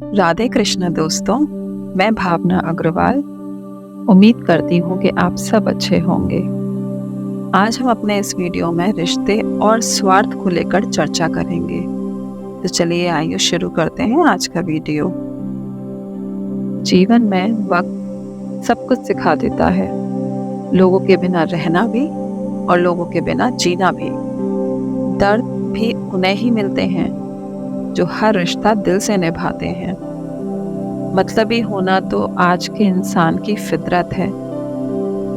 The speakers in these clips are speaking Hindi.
राधे कृष्ण दोस्तों, मैं भावना अग्रवाल। उम्मीद करती हूँ कि आप सब अच्छे होंगे। आज हम अपने इस वीडियो में रिश्ते और स्वार्थ को लेकर चर्चा करेंगे। तो चलिए आइए शुरू करते हैं आज का वीडियो। जीवन में वक्त सब कुछ सिखा देता है, लोगों के बिना रहना भी और लोगों के बिना जीना भी। दर्द भी उन्हें ही मिलते हैं जो हर रिश्ता दिल से निभाते हैं। मतलबी होना तो आज के इंसान की फितरत है।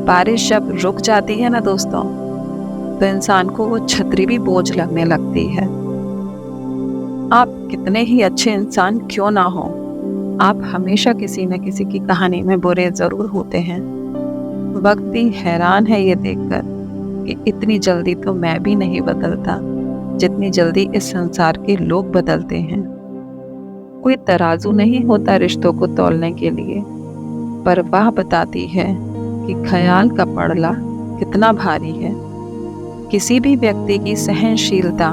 बारिश जब रुक जाती है ना दोस्तों, तो इंसान को वो छतरी भी बोझ लगने लगती है। आप कितने ही अच्छे इंसान क्यों ना हो, आप हमेशा किसी न किसी की कहानी में बुरे जरूर होते हैं। वक्त भी हैरान है ये देखकर कि इतनी जल्दी तो मैं भी नहीं बदलता जितनी जल्दी इस संसार के लोग बदलते हैं। कोई तराजू नहीं होता रिश्तों को तौलने के लिए, पर वह बताती है कि ख्याल का पड़ला कितना भारी है। किसी भी व्यक्ति की सहनशीलता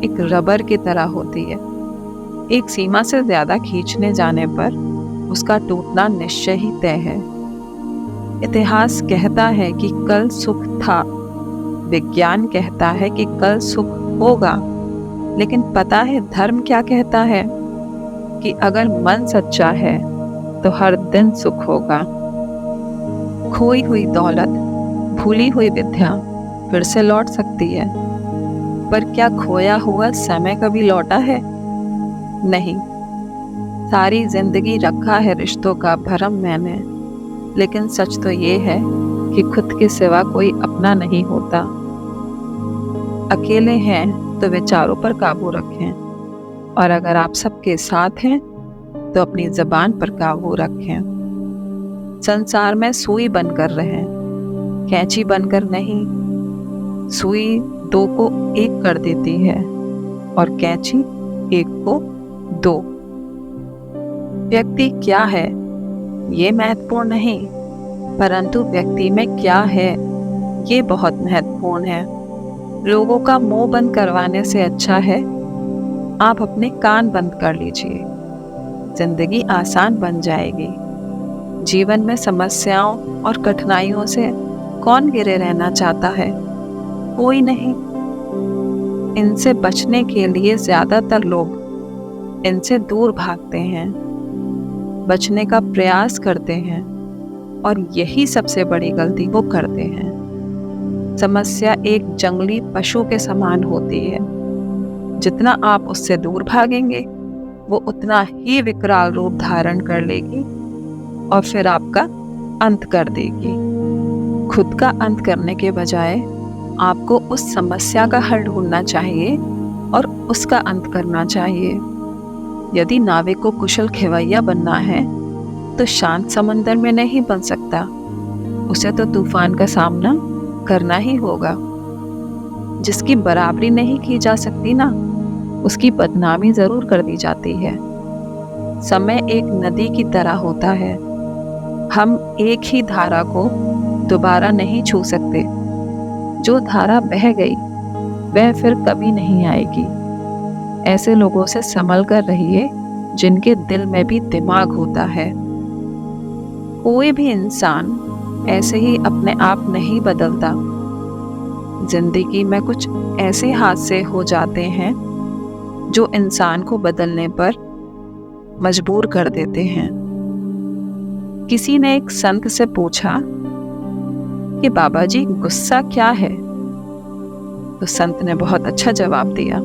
एक रबर की तरह होती है। एक सीमा से ज्यादा खींचने जाने पर उसका टूटना निश्चय ही तय है। इतिहास कहता है कि कल सुख था, विज्ञान कहता है कि कल सुख होगा, लेकिन पता है धर्म क्या कहता है? कि अगर मन सच्चा है तो हर दिन सुख होगा। खोई हुई दौलत, भूली हुई विद्या फिर से लौट सकती है, पर क्या खोया हुआ समय कभी लौटा है? नहीं। सारी जिंदगी रखा है रिश्तों का भरम मैंने, लेकिन सच तो ये है कि खुद के सिवा कोई अपना नहीं होता। अकेले हैं तो विचारों पर काबू रखें, और अगर आप सबके साथ हैं तो अपनी ज़बान पर काबू रखें। संसार में सुई बनकर रहें, कैंची बनकर नहीं। सुई दो को एक कर देती है और कैंची एक को दो। व्यक्ति क्या है ये महत्वपूर्ण नहीं, परंतु व्यक्ति में क्या है ये बहुत महत्वपूर्ण है। लोगों का मुंह बंद करवाने से अच्छा है आप अपने कान बंद कर लीजिए। जिंदगी आसान बन जाएगी। जीवन में समस्याओं और कठिनाइयों से कौन घिरे रहना चाहता है? कोई नहीं। इनसे बचने के लिए ज्यादातर लोग इनसे दूर भागते हैं, बचने का प्रयास करते हैं, और यही सबसे बड़ी गलती वो करते हैं। समस्या एक जंगली पशु के समान होती है। जितना आप उससे दूर भागेंगे वो उतना ही विकराल रूप धारण कर लेगी और फिर आपका अंत कर देगी। खुद का अंत करने के बजाय आपको उस समस्या का हल ढूंढना चाहिए और उसका अंत करना चाहिए। यदि नाविक को कुशल खेवैया बनना है तो शांत समंदर में नहीं बन सकता। उसे तो तूफान का सामना करना ही होगा। जिसकी बराबरी नहीं की जा सकती ना, उसकी बदनामी जरूर कर दी जाती है। समय एक नदी की तरह होता है। हम एक ही धारा को दोबारा नहीं छू सकते। जो धारा बह गई वह फिर कभी नहीं आएगी। ऐसे लोगों से संभल कर रहिए जिनके दिल में भी दिमाग होता है। कोई भी इंसान ऐसे ही अपने आप नहीं बदलता। जिंदगी में कुछ ऐसे हादसे हो जाते हैं जो इंसान को बदलने पर मजबूर कर देते हैं। किसी ने एक संत से पूछा कि बाबा जी गुस्सा क्या है? तो संत ने बहुत अच्छा जवाब दिया,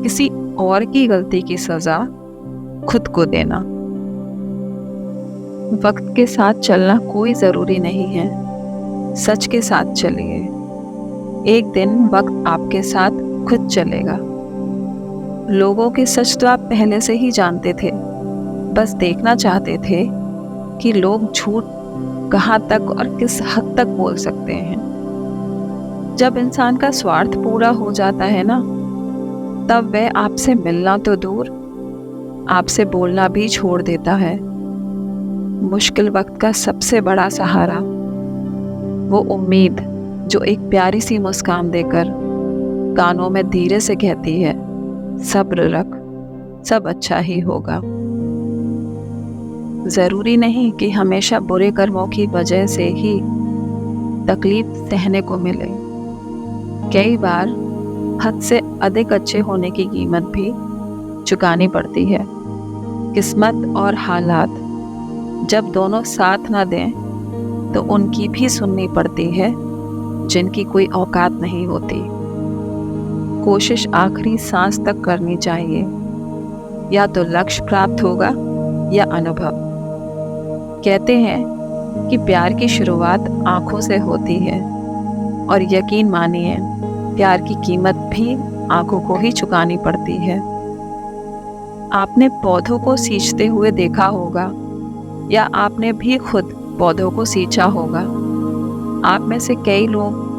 किसी और की गलती की सजा खुद को देना। वक्त के साथ चलना कोई जरूरी नहीं है, सच के साथ चलिए। एक दिन वक्त आपके साथ खुद चलेगा। लोगों के सच तो आप पहले से ही जानते थे, बस देखना चाहते थे कि लोग झूठ कहाँ तक और किस हद तक बोल सकते हैं। जब इंसान का स्वार्थ पूरा हो जाता है ना, तब वह आपसे मिलना तो दूर, आपसे बोलना भी छोड़ देता है। मुश्किल वक्त का सबसे बड़ा सहारा वो उम्मीद जो एक प्यारी सी मुस्कान देकर कानों में धीरे से कहती है, सब्र रख, सब अच्छा ही होगा। जरूरी नहीं कि हमेशा बुरे कर्मों की वजह से ही तकलीफ सहने को मिले। कई बार हद से अधिक अच्छे होने की कीमत भी चुकानी पड़ती है। किस्मत और हालात जब दोनों साथ न दें तो उनकी भी सुननी पड़ती है जिनकी कोई औकात नहीं होती। कोशिश आखिरी सांस तक करनी चाहिए, या तो लक्ष्य प्राप्त होगा या अनुभव। कहते हैं कि प्यार की शुरुआत आंखों से होती है, और यकीन मानिए प्यार की कीमत भी आंखों को ही चुकानी पड़ती है। आपने पौधों को सींचते हुए देखा होगा, या आपने भी खुद पौधों को सींचा होगा। आप में से कई लोग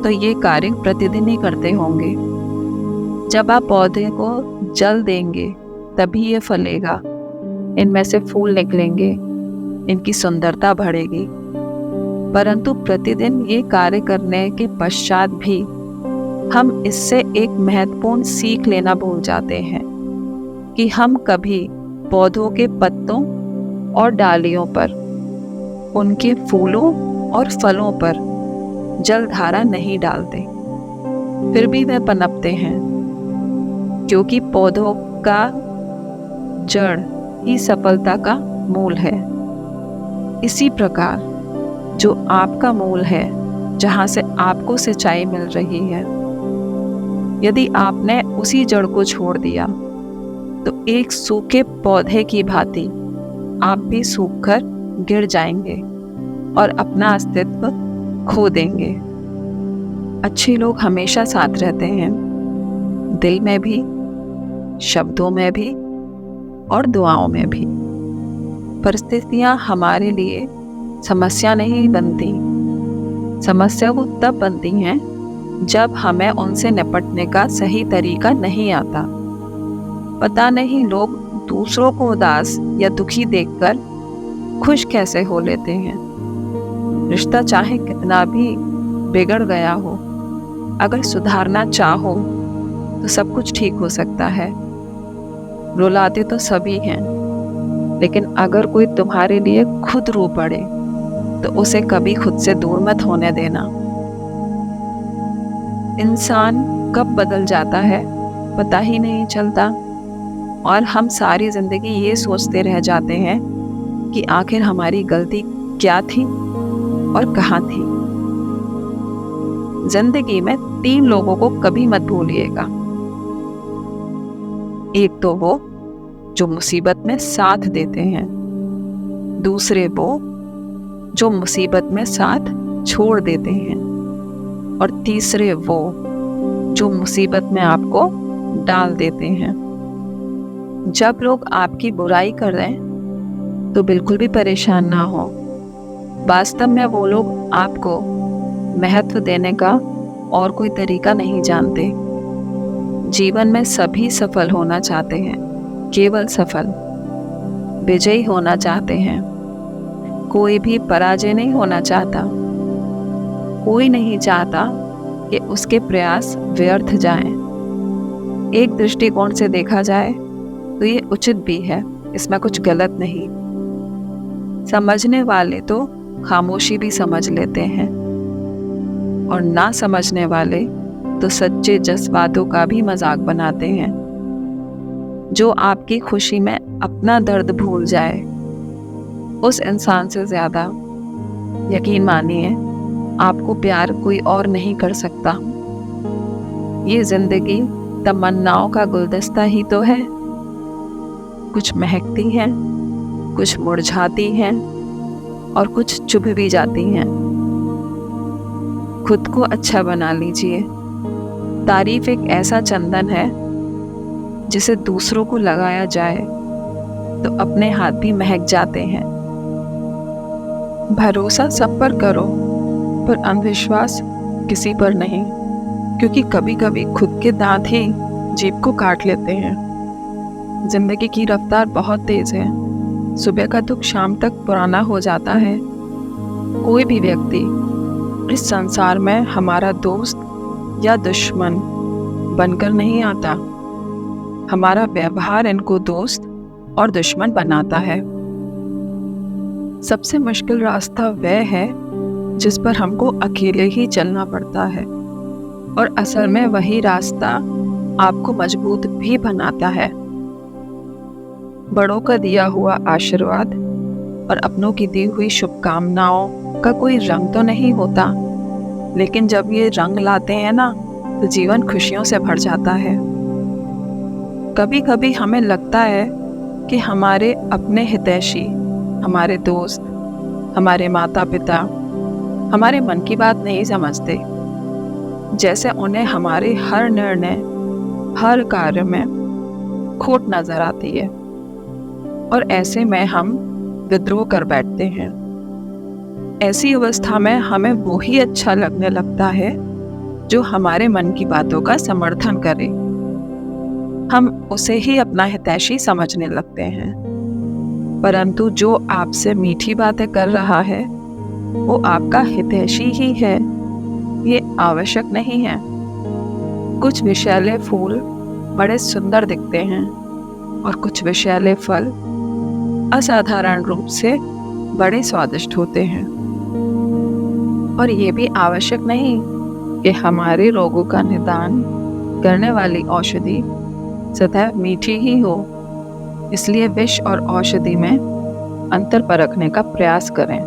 तो ये कार्य प्रतिदिन ही करते होंगे। जब आप पौधे को जल देंगे तभी ये फलेगा, इनमें से फूल निकलेंगे, इनकी सुंदरता बढ़ेगी। परंतु प्रतिदिन ये कार्य करने के पश्चात भी हम इससे एक महत्वपूर्ण सीख लेना भूल जाते हैं कि हम कभी पौधों के पत्तों और डालियों पर, उनके फूलों और फलों पर जलधारा नहीं डालते। फिर भी वे पनपते हैं, क्योंकि पौधों का जड़ ही सफलता का मूल है। इसी प्रकार जो आपका मूल है, जहाँ से आपको सिंचाई मिल रही है, यदि आपने उसी जड़ को छोड़ दिया तो एक सूखे पौधे की भांति आप भी सूखकर गिर जाएंगे और अपना अस्तित्व खो देंगे। अच्छे लोग हमेशा साथ रहते हैं, दिल में भी, शब्दों में भी और दुआओं में भी। परिस्थितियां हमारे लिए समस्या नहीं बनती। समस्या वो तब बनती हैं जब हमें उनसे निपटने का सही तरीका नहीं आता। पता नहीं लोग दूसरों को उदास या दुखी देखकर खुश कैसे हो लेते हैं। रिश्ता चाहे कितना भी बिगड़ गया हो, अगर सुधारना चाहो तो सब कुछ ठीक हो सकता है। रुलाते तो सभी हैं, लेकिन अगर कोई तुम्हारे लिए खुद रो पड़े तो उसे कभी खुद से दूर मत होने देना। इंसान कब बदल जाता है पता ही नहीं चलता, और हम सारी जिंदगी ये सोचते रह जाते हैं कि आखिर हमारी गलती क्या थी और कहाँ थी। जिंदगी में 3 लोगों को कभी मत भूलिएगा। एक तो वो जो मुसीबत में साथ देते हैं, दूसरे वो जो मुसीबत में साथ छोड़ देते हैं, और तीसरे वो जो मुसीबत में आपको डाल देते हैं। जब लोग आपकी बुराई कर रहे हैं तो बिल्कुल भी परेशान ना हो। वास्तव में वो लोग आपको महत्व देने का और कोई तरीका नहीं जानते। जीवन में सभी सफल होना चाहते हैं, केवल सफल, विजयी होना चाहते हैं। कोई भी पराजय नहीं होना चाहता। कोई नहीं चाहता कि उसके प्रयास व्यर्थ जाएं। एक दृष्टिकोण से देखा जाए तो ये उचित भी है, इसमें कुछ गलत नहीं। समझने वाले तो खामोशी भी समझ लेते हैं, और ना समझने वाले तो सच्चे जज्बातों का भी मजाक बनाते हैं। जो आपकी खुशी में अपना दर्द भूल जाए, उस इंसान से ज्यादा, यकीन मानिए, आपको प्यार कोई और नहीं कर सकता। ये जिंदगी तमन्नाओं का गुलदस्ता ही तो है। कुछ महकती हैं, कुछ मुरझाती हैं, और कुछ चुभ भी जाती हैं। खुद को अच्छा बना लीजिए। तारीफ एक ऐसा चंदन है जिसे दूसरों को लगाया जाए तो अपने हाथ भी महक जाते हैं। भरोसा सब पर करो, पर अंधविश्वास किसी पर नहीं, क्योंकि कभी कभी खुद के दांत ही जीभ को काट लेते हैं। जिंदगी की रफ्तार बहुत तेज है। सुबह का दुख शाम तक पुराना हो जाता है। कोई भी व्यक्ति इस संसार में हमारा दोस्त या दुश्मन बनकर नहीं आता। हमारा व्यवहार इनको दोस्त और दुश्मन बनाता है। सबसे मुश्किल रास्ता वह है जिस पर हमको अकेले ही चलना पड़ता है, और असल में वही रास्ता आपको मजबूत भी बनाता है। बड़ों का दिया हुआ आशीर्वाद और अपनों की दी हुई शुभकामनाओं का कोई रंग तो नहीं होता, लेकिन जब ये रंग लाते हैं ना, तो जीवन खुशियों से भर जाता है। कभी कभी हमें लगता है कि हमारे अपने हितैषी, हमारे दोस्त, हमारे माता पिता हमारे मन की बात नहीं समझते, जैसे उन्हें हमारे हर निर्णय, हर कार्य में खोट नजर आती है, और ऐसे में हम विद्रोह कर बैठते हैं। ऐसी अवस्था में हमें वो ही अच्छा लगने लगता है जो हमारे मन की बातों का समर्थन करे। हम उसे ही अपना हितैषी समझने लगते हैं, परंतु जो आपसे मीठी बातें कर रहा है वो आपका हितैषी ही है, ये आवश्यक नहीं है। कुछ विषैले फूल बड़े सुंदर दिखते हैं और कुछ विषैले फल असाधारण रूप से बड़े स्वादिष्ट होते हैं। और ये भी आवश्यक नहीं कि हमारे रोगों का निदान करने वाली औषधि सदैव मीठी ही हो। इसलिए विष और औषधि में अंतर परखने का प्रयास करें।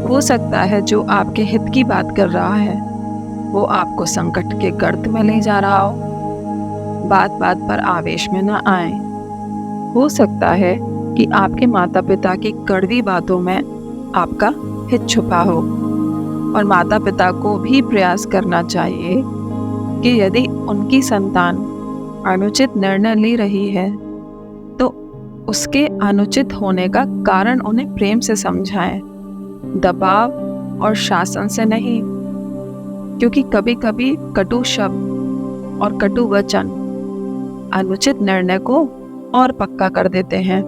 हो सकता है जो आपके हित की बात कर रहा है वो आपको संकट के गर्त में ले जा रहा हो। बात बात पर आवेश में न आए। हो सकता है कि आपके माता पिता की कड़वी बातों में आपका हित छुपा हो, और माता पिता को भी प्रयास करना चाहिए कि यदि उनकी संतान अनुचित निर्णय ले रही है तो उसके अनुचित होने का कारण उन्हें प्रेम से समझाएं, दबाव और शासन से नहीं। क्योंकि कभी कभी कटु शब्द और कटु वचन अनुचित निर्णय को और पक्का कर देते हैं।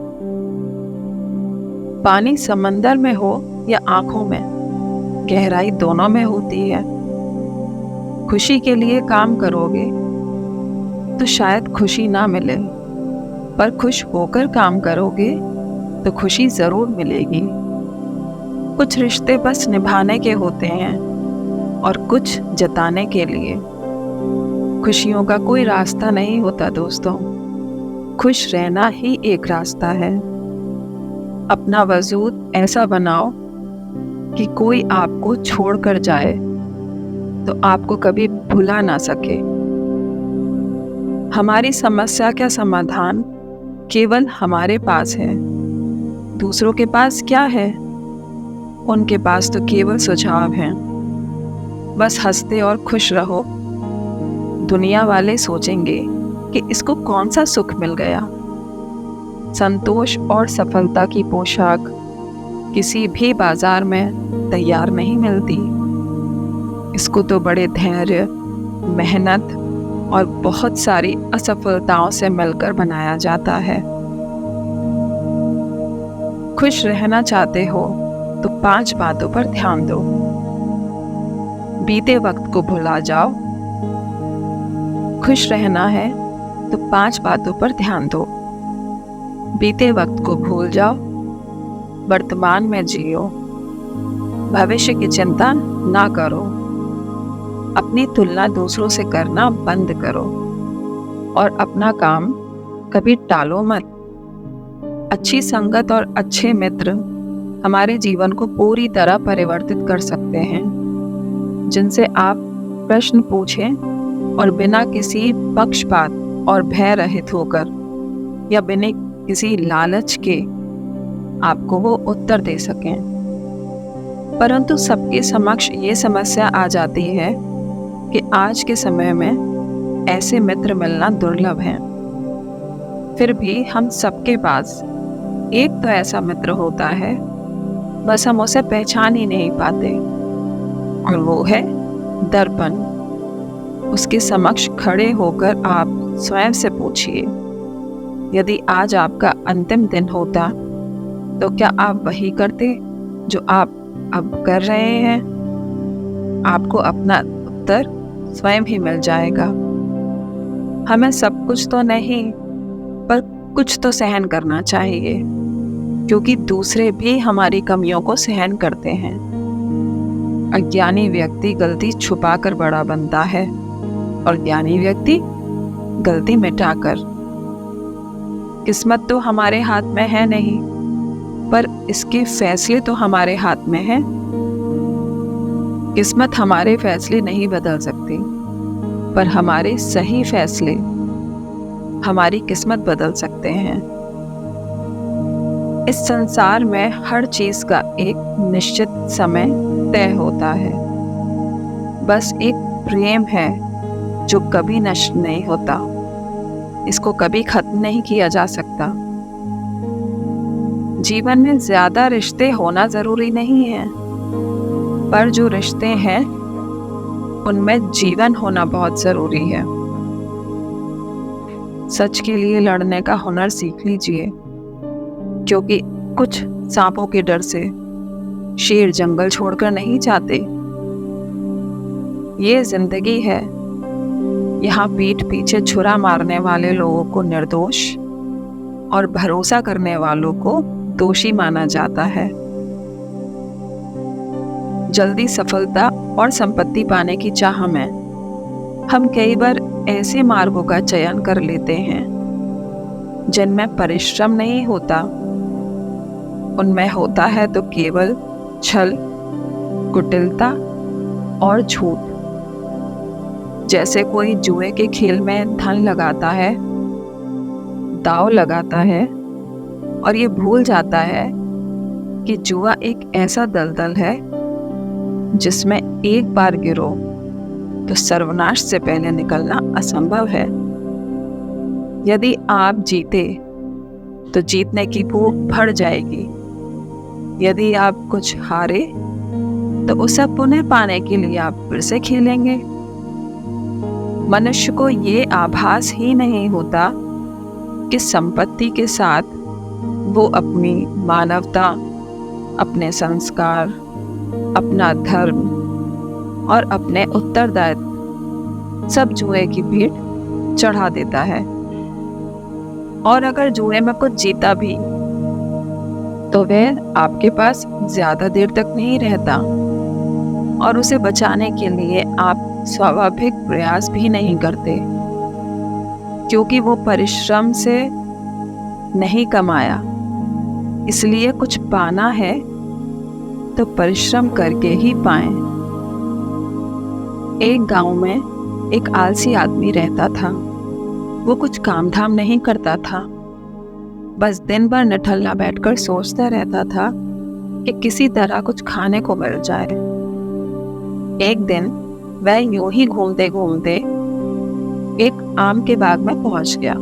पानी समंदर में हो या आंखों में, गहराई दोनों में होती है। खुशी के लिए काम करोगे तो शायद खुशी ना मिले, पर खुश होकर काम करोगे तो खुशी जरूर मिलेगी। कुछ रिश्ते बस निभाने के होते हैं और कुछ जताने के लिए। खुशियों का कोई रास्ता नहीं होता दोस्तों, खुश रहना ही एक रास्ता है। अपना वजूद ऐसा बनाओ कि कोई आपको छोड़कर जाए तो आपको कभी भुला ना सके। हमारी समस्या का समाधान केवल हमारे पास है। दूसरों के पास क्या है? उनके पास तो केवल सुझाव हैं। बस हंसते और खुश रहो। दुनिया वाले सोचेंगे कि इसको कौन सा सुख मिल गया। संतोष और सफलता की पोशाक किसी भी बाजार में तैयार नहीं मिलती। इसको तो बड़े धैर्य, मेहनत और बहुत सारी असफलताओं से मिलकर बनाया जाता है। खुश रहना चाहते हो तो 5 बातों पर ध्यान दो। बीते वक्त को भुला जाओ। खुश रहना है तो 5 बातों पर ध्यान दो। बीते वक्त को भूल जाओ। वर्तमान में जियो। भविष्य की चिंता ना करो। अपनी तुलना दूसरों से करना बंद करो और अपना काम कभी टालो मत। अच्छी संगत और अच्छे मित्र हमारे जीवन को पूरी तरह परिवर्तित कर सकते हैं, जिनसे आप प्रश्न पूछें और बिना किसी पक्षपात और भय रहित होकर या बिना किसी लालच के आपको वो उत्तर दे सकें। परंतु सबके समक्ष ये समस्या आ जाती है कि आज के समय में ऐसे मित्र मिलना दुर्लभ है। फिर भी हम सबके पास एक तो ऐसा मित्र होता है, बस हम उसे पहचान ही नहीं पाते, और वो है दर्पण। उसके समक्ष खड़े होकर आप स्वयं से पूछिए, यदि आज आपका अंतिम दिन होता तो क्या आप वही करते जो आप अब कर रहे हैं? आपको अपना उत्तर स्वयं ही मिल जाएगा। हमें सब कुछ तो नहीं, पर कुछ तो सहन करना चाहिए, क्योंकि दूसरे भी हमारी कमियों को सहन करते हैं। अज्ञानी व्यक्ति गलती छुपाकर बड़ा बनता है और ज्ञानी व्यक्ति गलती मिटाकर। किस्मत तो हमारे हाथ में है नहीं, पर इसके फैसले तो हमारे हाथ में हैं। किस्मत हमारे फैसले नहीं बदल सकती, पर हमारे सही फैसले हमारी किस्मत बदल सकते हैं। इस संसार में हर चीज का एक निश्चित समय तय होता है। बस एक प्रेम है जो कभी नष्ट नहीं होता, इसको कभी खत्म नहीं किया जा सकता। जीवन में ज्यादा रिश्ते होना जरूरी नहीं है, पर जो रिश्ते हैं उनमें जीवन होना बहुत जरूरी है। सच के लिए लड़ने का हुनर सीख लीजिए, क्योंकि कुछ सांपों के डर से शेर जंगल छोड़कर नहीं जाते। ये जिंदगी है, यहाँ पीठ पीछे छुरा मारने वाले लोगों को निर्दोष और भरोसा करने वालों को दोषी माना जाता है। जल्दी सफलता और संपत्ति पाने की चाह में हम कई बार ऐसे मार्गों का चयन कर लेते हैं जिनमें परिश्रम नहीं होता। उनमें होता है तो केवल छल, कुटिलता और झूठ। जैसे कोई जुए के खेल में धन लगाता है, दांव लगाता है और ये भूल जाता है कि जुआ एक ऐसा दलदल है जिसमें एक बार गिरो तो सर्वनाश से पहले निकलना असंभव है। यदि आप जीते तो जीतने की भूख बढ़ जाएगी। यदि आप कुछ हारे तो उसे पुनः पाने के लिए आप फिर से खेलेंगे। मनुष्य को ये आभास ही नहीं होता कि संपत्ति के साथ वो अपनी मानवता, अपने संस्कार, अपना धर्म और अपने उत्तरदायित्व सब जुए की भीड़ चढ़ा देता है। और अगर जुए में कुछ जीता भी तो वह आपके पास ज्यादा देर तक नहीं रहता और उसे बचाने के लिए आप स्वाभाविक प्रयास भी नहीं करते, क्योंकि वो परिश्रम से नहीं कमाया। इसलिए कुछ पाना है तो परिश्रम करके ही पाएं। एक गांव में एक आलसी आदमी रहता था। वो कुछ काम धाम नहीं करता था, बस दिन भर निठल्ला बैठकर सोचता रहता था कि किसी तरह कुछ खाने को मिल जाए। एक दिन वह यूं ही घूमते घूमते एक आम के बाग में पहुंच गया।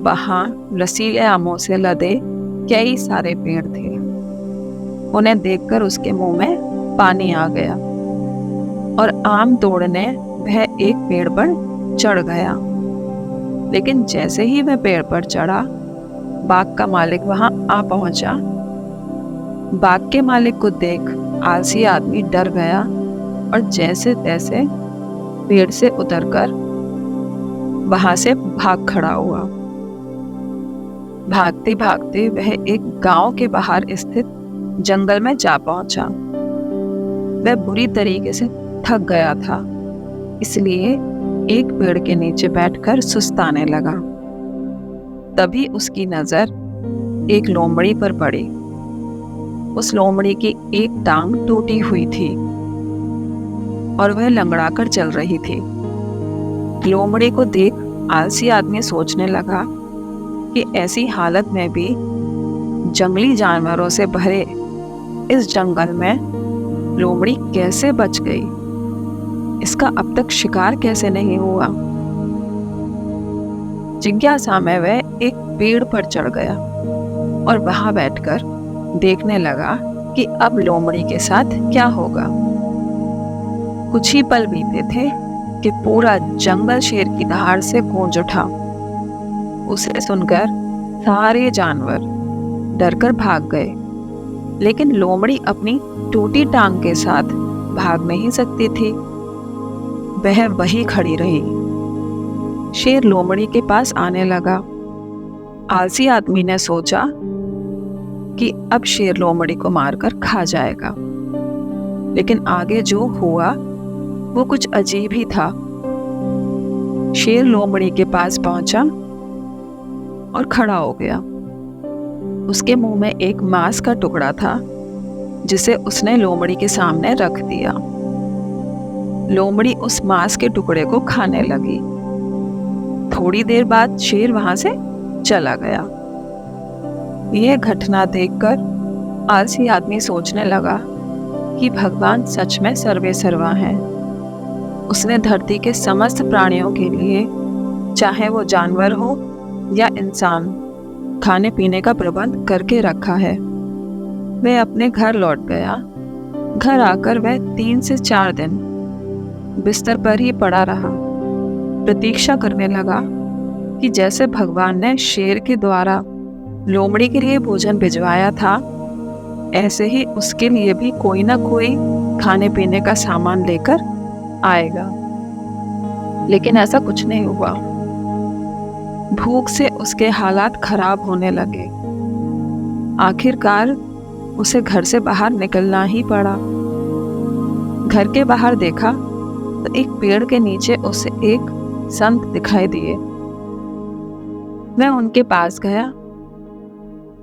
वहां रसीले आमों से लदे कई सारे पेड़ थे। उन्हें देखकर उसके मुंह में पानी आ गया और आम तोड़ने वह एक पेड़ पर चढ़ गया। लेकिन जैसे ही वह पेड़ पर चढ़ा, बाग का मालिक वहां आ पहुंचा। बाग के मालिक को देख आलसी आदमी डर गया और जैसे तैसे पेड़ से उतरकर वहां से भाग खड़ा हुआ। भागते भागते वह एक गांव के बाहर स्थित जंगल में जा पहुंचा। वह बुरी तरीके से थक गया था, इसलिए एक पेड़ के नीचे बैठकर सुस्ताने लगा। तभी उसकी नजर एक लोमड़ी पर पड़ी। उस लोमड़ी की एक टांग टूटी हुई थी और वह लंगड़ाकर चल रही थी। लोमड़ी को देख आलसी आदमी सोचने लगा कि ऐसी हालत में भी जंगली जानवरों से भरे इस जंगल में लोमड़ी कैसे बच गई, इसका अब तक शिकार कैसे नहीं हुआ। जिज्ञासा में वह एक पेड़ पर चढ़ गया और वहां बैठकर देखने लगा कि अब लोमड़ी के साथ क्या होगा। कुछ ही पल बीते थे कि पूरा जंगल शेर की दहाड़ से गूंज उठा। उसे सुनकर सारे जानवर डरकर भाग गए, लेकिन लोमड़ी अपनी टूटी टांग के साथ भाग नहीं सकती थी। वह वहीं खड़ी रही। शेर लोमड़ी के पास आने लगा। आलसी आदमी ने सोचा कि अब शेर लोमड़ी को मारकर खा जाएगा, लेकिन आगे जो हुआ वो कुछ अजीब ही था। शेर लोमड़ी के पास पहुंचा और खड़ा हो गया। उसके मुंह में एक मांस का टुकड़ा था, जिसे उसने लोमड़ी के सामने रख दिया। लोमड़ी उस मांस के टुकड़े को खाने लगी। थोड़ी देर बाद शेर वहां से चला गया। यह घटना देखकर आलसी आदमी सोचने लगा कि भगवान सच में सर्वेसर्वा हैं। उसने धरती के समस्त प्राणियों के लिए, चाहे वो जानवर हो या इंसान, खाने पीने का प्रबंध करके रखा है। वह अपने घर लौट गया। घर आकर वह 3 से 4 दिन बिस्तर पर ही पड़ा रहा। प्रतीक्षा करने लगा कि जैसे भगवान ने शेर के द्वारा लोमड़ी के लिए भोजन भिजवाया था, ऐसे ही उसके लिए भी कोई ना कोई खाने पीने का सामान लेकर आएगा। लेकिन ऐसा कुछ नहीं हुआ। भूख से उसके हालात खराब होने लगे। आखिरकार उसे घर से बाहर निकलना ही पड़ा। घर के बाहर देखा तो एक पेड़ के नीचे उसे एक संत दिखाई दिए। मैं उनके पास गया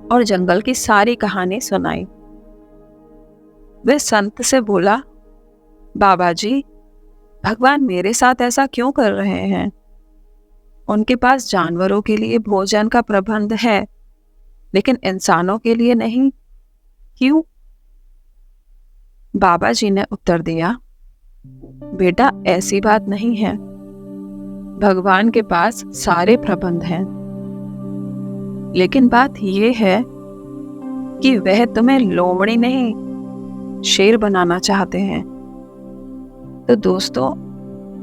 और जंगल की सारी कहानी सुनाई। वह संत से बोला, बाबा जी, भगवान मेरे साथ ऐसा क्यों कर रहे हैं? उनके पास जानवरों के लिए भोजन का प्रबंध है, लेकिन इंसानों के लिए नहीं, क्यों? बाबा जी ने उत्तर दिया, बेटा, ऐसी बात नहीं है। भगवान के पास सारे प्रबंध हैं, लेकिन बात यह है कि वह तुम्हें लोमड़ी नहीं, शेर बनाना चाहते हैं। तो दोस्तों,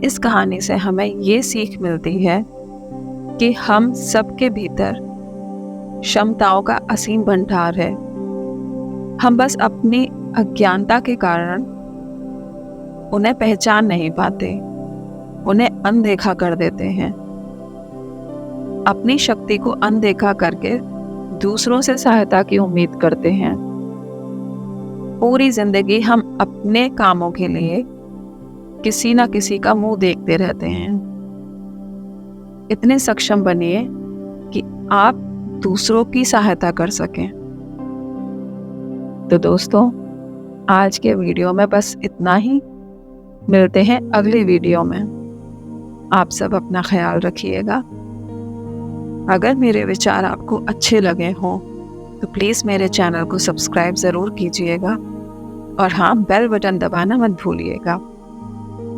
इस कहानी से हमें ये सीख मिलती है कि हम सबके भीतर क्षमताओं का असीम भंडार है। हम बस अपनी अज्ञानता के कारण उन्हें पहचान नहीं पाते, उन्हें अनदेखा कर देते हैं। अपनी शक्ति को अनदेखा करके दूसरों से सहायता की उम्मीद करते हैं। पूरी जिंदगी हम अपने कामों के लिए किसी ना किसी का मुंह देखते रहते हैं। इतने सक्षम बनिए कि आप दूसरों की सहायता कर सकें। तो दोस्तों, आज के वीडियो में बस इतना ही। मिलते हैं अगले वीडियो में। आप सब अपना ख्याल रखिएगा। अगर मेरे विचार आपको अच्छे लगे हों तो प्लीज़ मेरे चैनल को सब्सक्राइब ज़रूर कीजिएगा, और हाँ, बेल बटन दबाना मत भूलिएगा,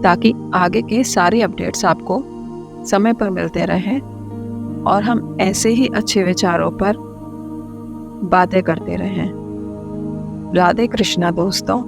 ताकि आगे के सारे अपडेट्स आपको समय पर मिलते रहें और हम ऐसे ही अच्छे विचारों पर बातें करते रहें। राधे कृष्णा दोस्तों।